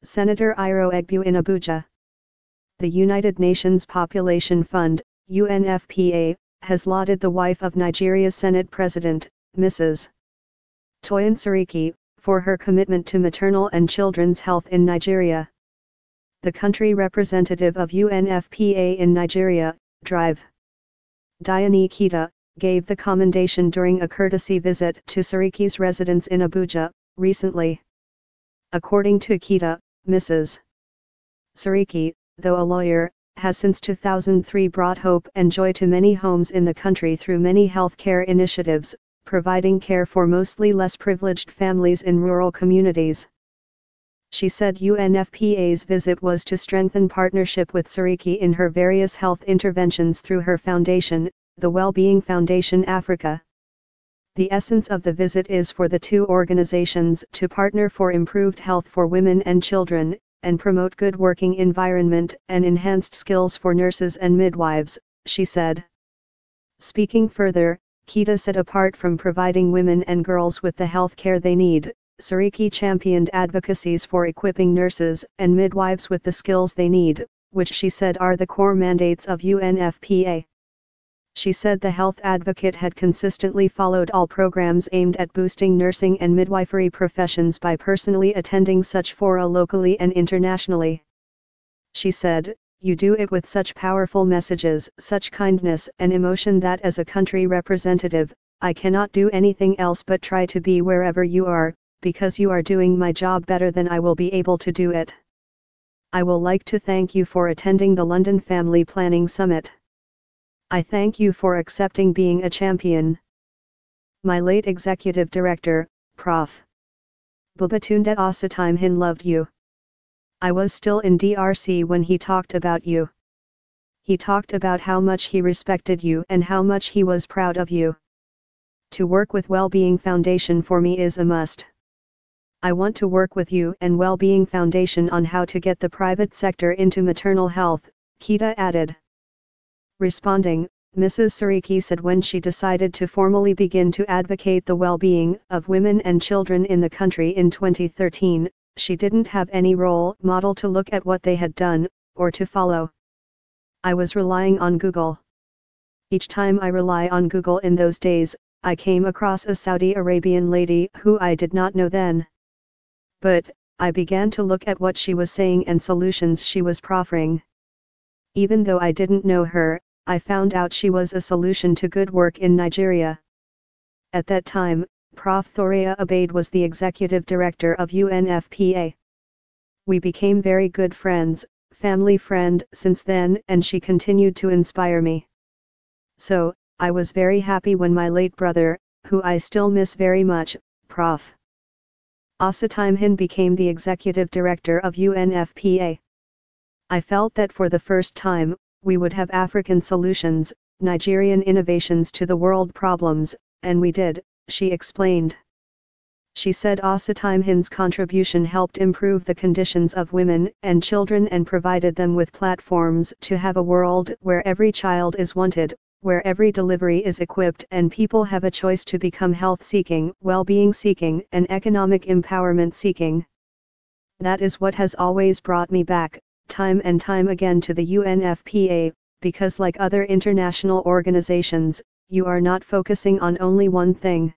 Senator Iro Egbu in Abuja. The United Nations Population Fund, UNFPA, has lauded the wife of Nigeria's Senate President, Mrs. Toyin Saraki, for her commitment to maternal and children's health in Nigeria. The country representative of UNFPA in Nigeria, Drive. Diane Kita, gave the commendation during a courtesy visit to Saraki's residence in Abuja, recently. According to Kita, Mrs. Saraki, though a lawyer, has since 2003 brought hope and joy to many homes in the country through many healthcare initiatives, providing care for mostly less privileged families in rural communities. She said UNFPA's visit was to strengthen partnership with Saraki in her various health interventions through her foundation, the Wellbeing Foundation Africa. The essence of the visit is for the two organizations to partner for improved health for women and children, and promote good working environment and enhanced skills for nurses and midwives, she said. Speaking further, Kita said apart from providing women and girls with the health care they need, Saraki championed advocacies for equipping nurses and midwives with the skills they need, which she said are the core mandates of UNFPA. She said the health advocate had consistently followed all programs aimed at boosting nursing and midwifery professions by personally attending such fora locally and internationally. She said, "You do it with such powerful messages, such kindness and emotion that as a country representative, I cannot do anything else but try to be wherever you are, because you are doing my job better than I will be able to do it. I will like to thank you for attending the London Family Planning Summit. I thank you for accepting being a champion. My late executive director, Prof. Babatunde Osatime loved you. I was still in DRC when he talked about you. He talked about how much he respected you and how much he was proud of you. To work with Wellbeing Foundation for me is a must. I want to work with you and Wellbeing Foundation on how to get the private sector into maternal health," Kita added. Responding, Mrs. Saraki said when she decided to formally begin to advocate the well-being of women and children in the country in 2013, she didn't have any role model to look at what they had done, or to follow. I was relying on Google. Each time I rely on Google in those days, I came across a Saudi Arabian lady who I did not know then. But, I began to look at what she was saying and solutions she was proffering. Even though I didn't know her, I found out she was a solution to good work in Nigeria. At that time, Prof. Thoria Abade was the executive director of UNFPA. We became very good friends, family friend since then, and she continued to inspire me. So, I was very happy when my late brother, who I still miss very much, Prof. Osatime became the executive director of UNFPA. I felt that for the first time, we would have African solutions, Nigerian innovations to the world problems, and we did, she explained. She said Osatime's contribution helped improve the conditions of women and children and provided them with platforms to have a world where every child is wanted, where every delivery is equipped and people have a choice to become health-seeking, well-being seeking and economic empowerment seeking. That is what has always brought me back, time and time again, to the UNFPA, because like other international organizations, you are not focusing on only one thing.